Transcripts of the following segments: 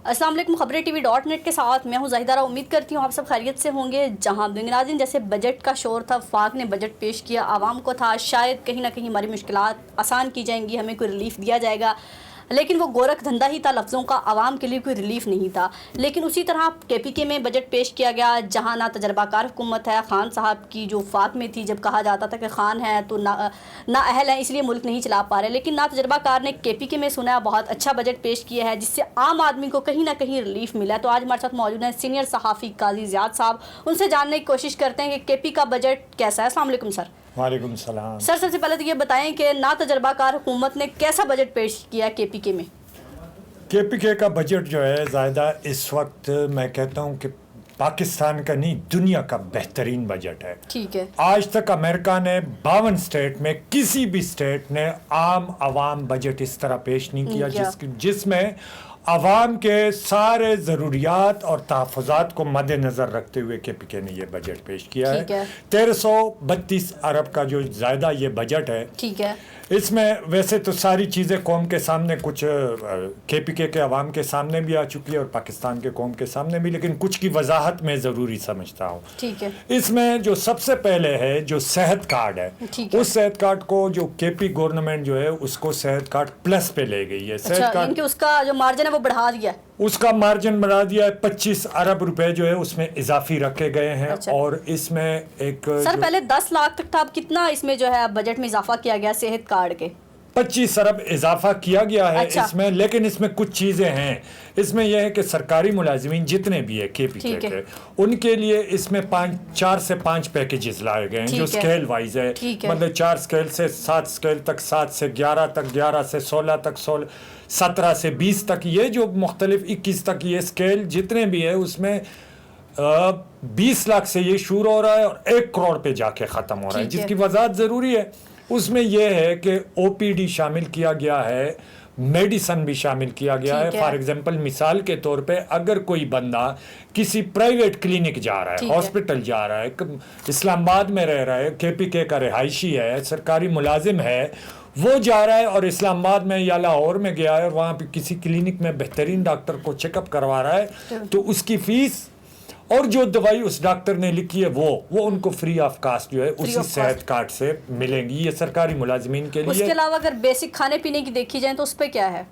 السلام علیکم، خبریں TV.net کے ساتھ میں ہوں زاہدہ. امید کرتی ہوں آپ سب خیریت سے ہوں گے. جہاں ناظرین جیسے بجٹ کا شور تھا، وفاق نے بجٹ پیش کیا، عوام کو تھا شاید کہیں نہ کہیں ہماری مشکلات آسان کی جائیں گی، ہمیں کوئی ریلیف دیا جائے گا، لیکن وہ گورکھ دھندا ہی تھا لفظوں کا، عوام کے لیے کوئی ریلیف نہیں تھا. لیکن اسی طرح KPK میں بجٹ پیش کیا گیا جہاں نہ تجربہ کار حکومت ہے. خان صاحب کی جو وفاق میں تھی، جب کہا جاتا تھا کہ خان ہے تو نہ اہل ہیں اس لیے ملک نہیں چلا پا رہے، لیکن نہ تجربہ کار نے KPK میں سنا بہت اچھا بجٹ پیش کیا ہے جس سے عام آدمی کو کہیں نہ کہیں ریلیف ملا ہے. تو آج ہمارے ساتھ موجود ہیں سینئر صحافی قاضی زیاد صاحب. ان سے جاننے کی کوشش کرتے ہیں کہ KP کا بجٹ کیسا ہے. السلام علیکم سر. وعلیکم السلام. سر سب سے پہلے تو یہ بتائیں کہ نا تجربہ کار حکومت نے کیسا بجٹ پیش کیا KPK میں؟ KPK کا بجٹ جو ہے زائدہ اس وقت میں کہتا ہوں کہ پاکستان کا نہیں دنیا کا بہترین بجٹ ہے. ٹھیک ہے. آج تک امریکہ نے 52 اسٹیٹ میں کسی بھی اسٹیٹ نے عوام بجٹ اس طرح پیش نہیں کیا جس میں عوام کے سارے ضروریات اور تحفظات کو مد نظر رکھتے ہوئے KPK نے یہ بجٹ پیش کیا ہے. 1332 ارب کا جو زائدہ یہ بجٹ ہے. ٹھیک ہے. اس میں ویسے تو ساری چیزیں قوم کے سامنے کچھ KPK کے عوام کے سامنے بھی آ چکی ہے اور پاکستان کے قوم کے سامنے بھی، لیکن کچھ کی وضاحت میں ضروری سمجھتا ہوں. ٹھیک ہے. اس میں جو سب سے پہلے ہے جو صحت کارڈ ہے، اس صحت کارڈ کو جو KP گورنمنٹ جو ہے اس کو صحت کارڈ پلس پہ لے گئی ہے. صحت کارڈ اس کا جو مارجن ہے وہ بڑھا دیا ہے، اس کا مارجن بڑھا دیا ہے. 25 ارب روپے جو ہے اس میں اضافی رکھے گئے ہیں. اور اس میں ایک سر پہلے 10 لاکھ تک تھا، اب کتنا اس میں جو ہے بجٹ میں اضافہ کیا گیا صحت کارڈ کے؟ 25 ارب اضافہ کیا گیا ہے اس میں. لیکن اس میں کچھ چیزیں ہیں. اس میں یہ ہے کہ سرکاری ملازمین جتنے بھی ہیں KPK کے، ان کے لیے اس میں 4 سے 5 پیکیجز لائے گئے ہیں جو سکیل وائز ہے. مطلب 4 سکیل سے 7 سکیل تک، 7 سے 11 تک، 11 سے 16 تک، 17 سے 20 تک، یہ جو مختلف 21 تک یہ سکیل جتنے بھی ہے اس میں 20 لاکھ سے یہ شروع ہو رہا ہے اور 1 کروڑ پہ جا کے ختم ہو رہا ہے. جس کی وضاحت ضروری ہے اس میں یہ ہے کہ OPD شامل کیا گیا ہے، میڈیسن بھی شامل کیا گیا ہے. فار ایگزامپل مثال کے طور پہ اگر کوئی بندہ کسی پرائیویٹ کلینک جا رہا ہے، ہاسپٹل جا رہا ہے، اسلام آباد میں رہ رہا ہے، KPK کا رہائشی ہے، سرکاری ملازم ہے، وہ جا رہا ہے اور اسلام آباد میں یا لاہور میں گیا ہے اور وہاں پہ کسی کلینک میں بہترین ڈاکٹر کو چیک اپ کروا رہا ہے، تو اس کی فیس اور جو دوائی اس ڈاکٹر نے لکھی ہے وہ ان کو فری آف کاسٹ جو ہے اسی صحت کارڈ سے ملیں گی. یہ سرکاری ملازمین کے لیے. اس کے علاوہ اگر بیسک کھانے پینے کی دیکھی جائیں تو اس پہ کیا ہے؟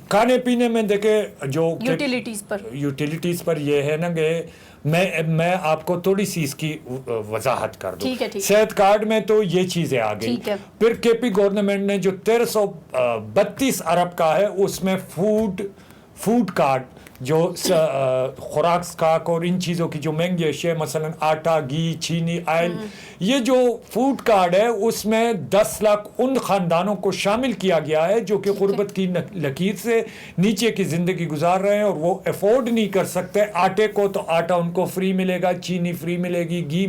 کھانے پینے میں دیکھیں جو یوٹیلیٹیز پر یہ ہے نا کہ میں آپ کو تھوڑی سی اس کی وضاحت کر دوں. صحت کارڈ میں تو یہ چیزیں آ گئی. پھر KP گورنمنٹ نے جو 1332 ارب کا ہے اس میں فوڈ کارڈ جو خوراک اسٹاک اور ان چیزوں کی جو مہنگی اشیاء مثلا آٹا، گھی، چینی، آئل، یہ جو فوڈ کارڈ ہے اس میں 10 لاکھ ان خاندانوں کو شامل کیا گیا ہے جو کہ غربت کی لکیر سے نیچے کی زندگی گزار رہے ہیں اور وہ افورڈ نہیں کر سکتے. آٹے کو تو آٹا ان کو فری ملے گا، چینی فری ملے گی، گھی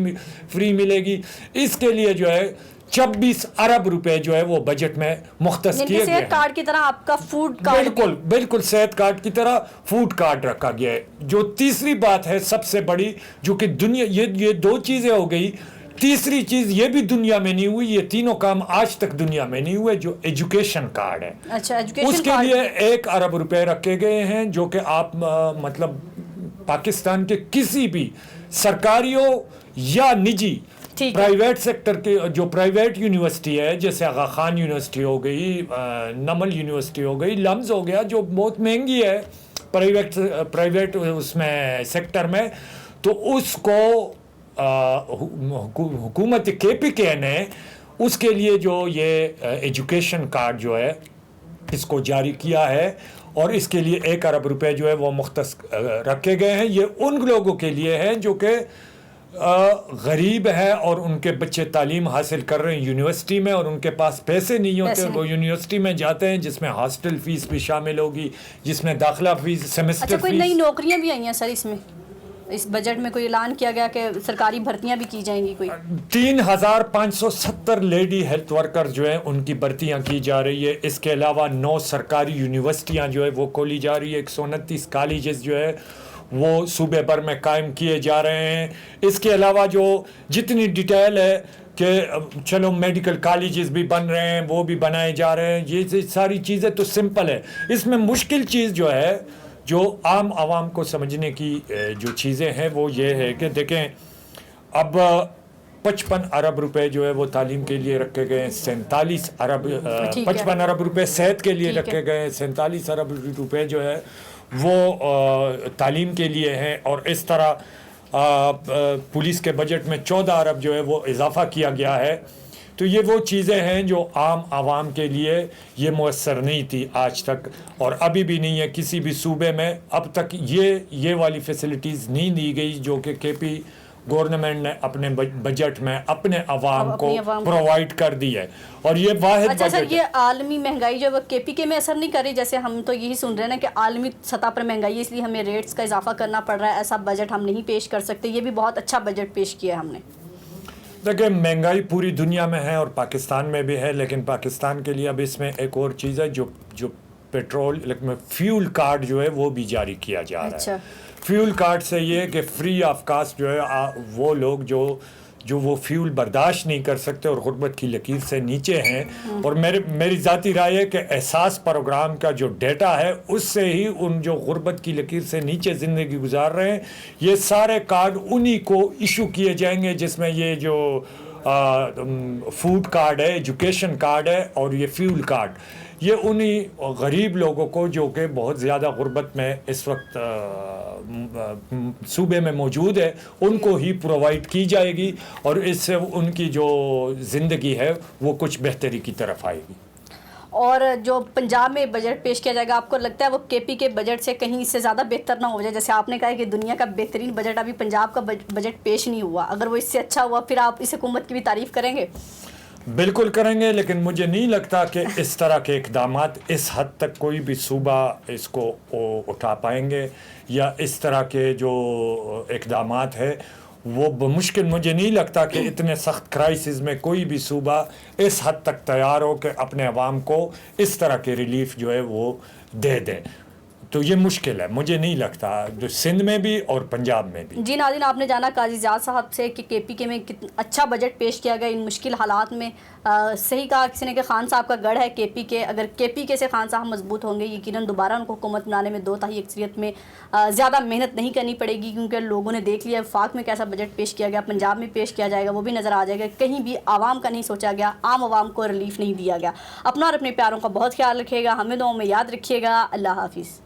فری ملے گی. اس کے لیے جو ہے 26 ارب روپے جو ہے وہ بجٹ میں مختص کیے گئے ہیں. صحت کارڈ کی طرح آپ کا فوڈ کارڈ بالکل صحت کارڈ کی طرح فوڈ کارڈ رکھا گیا ہے. جو تیسری بات ہے سب سے بڑی جو کہ دنیا یہ 2 چیزیں ہو گئی. تیسری چیز یہ بھی دنیا میں نہیں ہوئی، یہ تینوں کام آج تک دنیا میں نہیں ہوئے، جو ایجوکیشن کارڈ ہے. اس کے لیے 1 ارب روپے رکھے گئے ہیں جو کہ آپ مطلب پاکستان کے کسی بھی سرکاری ہو یا نجی پرائیویٹ سیکٹر کے جو پرائیویٹ یونیورسٹی ہے، جیسے آغا خان یونیورسٹی ہو گئی، نمل یونیورسٹی ہو گئی، لمز ہو گیا جو بہت مہنگی ہے پرائیویٹ اس میں سیکٹر میں، تو اس کو حکومت KPK نے اس کے لیے جو یہ ایجوکیشن کارڈ جو ہے اس کو جاری کیا ہے اور اس کے لیے 1 ارب روپے جو ہے وہ مختص رکھے گئے ہیں. یہ ان لوگوں کے لیے ہیں جو کہ غریب ہے اور ان کے بچے تعلیم حاصل کر رہے ہیں یونیورسٹی میں اور ان کے پاس پیسے نہیں ہوتے، وہ یونیورسٹی میں جاتے ہیں جس میں ہاسٹل فیس بھی شامل ہوگی، جس میں داخلہ فیس، سیمسٹر فیس. کوئی نئی نوکریاں بھی آئی ہیں سر اس بجٹ میں؟ کوئی اعلان کیا گیا کہ سرکاری بھرتیاں بھی کی جائیں گی؟ کوئی 3570 لیڈی ہیلتھ ورکر جو ہیں ان کی بھرتیاں کی جا رہی ہے. اس کے علاوہ 9 سرکاری یونیورسٹیاں جو ہے وہ کھولی جا رہی ہے. 129 کالجز جو ہے وہ صوبے بھر میں قائم کیے جا رہے ہیں. اس کے علاوہ جو جتنی ڈیٹیل ہے کہ چلو میڈیکل کالجز بھی بن رہے ہیں، وہ بھی بنائے جا رہے ہیں، یہ ساری چیزیں تو سمپل ہے. اس میں مشکل چیز جو ہے جو عام عوام کو سمجھنے کی جو چیزیں ہیں وہ یہ ہے کہ دیکھیں اب 55 ارب روپے جو ہے وہ تعلیم کے لیے رکھے گئے ہیں, 55 ارب روپے صحت کے لیے رکھے گئے ہیں, 47 ارب روپے جو ہے وہ تعلیم کے لیے ہیں, اور اس طرح پولیس کے بجٹ میں 14 ارب جو ہے وہ اضافہ کیا گیا ہے. تو یہ وہ چیزیں ہیں جو عام عوام کے لیے یہ میسر نہیں تھی آج تک, اور ابھی بھی نہیں ہے کسی بھی صوبے میں. اب تک یہ والی فیسلٹیز نہیں دی گئی جو کہ کے پی گورنمنٹ نے اپنے بجٹ میں اپنے عوام کو پرووائڈ کر دی ہے, اور یہ واحد اچھا سر, یہ عالمی مہنگائی جو ہے وہ کے پی کے میں اثر نہیں کر رہی؟ جیسے ہم تو یہی سن رہے ہیں نا کہ عالمی سطح پر مہنگائی ہے اس لیے ہمیں ریٹس کا اضافہ کرنا پڑ رہا ہے, ایسا بجٹ ہم نہیں پیش کر سکتے. یہ بھی بہت اچھا بجٹ پیش کیا ہے ہم نے. دیکھیں مہنگائی پوری دنیا میں ہے اور پاکستان میں بھی ہے, لیکن پاکستان کے لیے اب اس میں ایک اور چیز ہے جو پیٹرول فیول کارڈ جو ہے وہ بھی جاری کیا جا رہا ہے. فیول کارڈ سے یہ کہ فری آف کاسٹ جو ہے وہ لوگ جو وہ فیول برداشت نہیں کر سکتے اور غربت کی لکیر سے نیچے ہیں, اور میری ذاتی رائے ہے کہ احساس پروگرام کا جو ڈیٹا ہے اس سے ہی ان جو غربت کی لکیر سے نیچے زندگی گزار رہے ہیں یہ سارے کارڈ انہی کو ایشو کیے جائیں گے, جس میں یہ جو فوڈ کارڈ ہے, ایجوکیشن کارڈ ہے اور یہ فیول کارڈ, یہ انہی غریب لوگوں کو جو کہ بہت زیادہ غربت میں اس وقت صوبے میں موجود ہے ان کو ہی پرووائڈ کی جائے گی, اور اس سے ان کی جو زندگی ہے وہ کچھ بہتری کی طرف آئے گی. اور جو پنجاب میں بجٹ پیش کیا جائے گا, آپ کو لگتا ہے وہ کے پی کے بجٹ سے کہیں اس سے زیادہ بہتر نہ ہو جائے؟ جیسے آپ نے کہا کہ دنیا کا بہترین بجٹ ابھی پنجاب کا بجٹ پیش نہیں ہوا, اگر وہ اس سے اچھا ہوا پھر آپ اس حکومت کی بھی تعریف کریں گے؟ بالکل کریں گے, لیکن مجھے نہیں لگتا کہ اس طرح کے اقدامات اس حد تک کوئی بھی صوبہ اس کو اٹھا پائیں گے, یا اس طرح کے جو اقدامات ہیں وہ بمشکل, مجھے نہیں لگتا کہ اتنے سخت کرائسس میں کوئی بھی صوبہ اس حد تک تیار ہو کہ اپنے عوام کو اس طرح کے ریلیف جو ہے وہ دے دیں. تو یہ مشکل ہے, مجھے نہیں لگتا جو سندھ میں بھی اور پنجاب میں بھی. جی ناظرین, آپ نے جانا قاضی زیاد صاحب سے کہ کے پی کے میں کتنا اچھا بجٹ پیش کیا گیا ان مشکل حالات میں. صحیح کہا کسی نے کہ خان صاحب کا گڑھ ہے کے پی کے, اگر کے پی کے سے خان صاحب مضبوط ہوں گے یقیناً دوبارہ ان کو حکومت بنانے میں 2/3 اکثریت میں زیادہ محنت نہیں کرنی پڑے گی, کیونکہ لوگوں نے دیکھ لیا وفاق میں کیسا بجٹ پیش کیا گیا, پنجاب میں پیش کیا جائے گا وہ بھی نظر آ جائے گا, کہیں بھی عوام کا نہیں سوچا گیا, عام عوام کو ریلیف نہیں دیا گیا. اپنا اور اپنے پیاروں کا بہت خیال رکھیے گا, ہمیں دعاؤں میں یاد رکھیے گا. اللہ حافظ.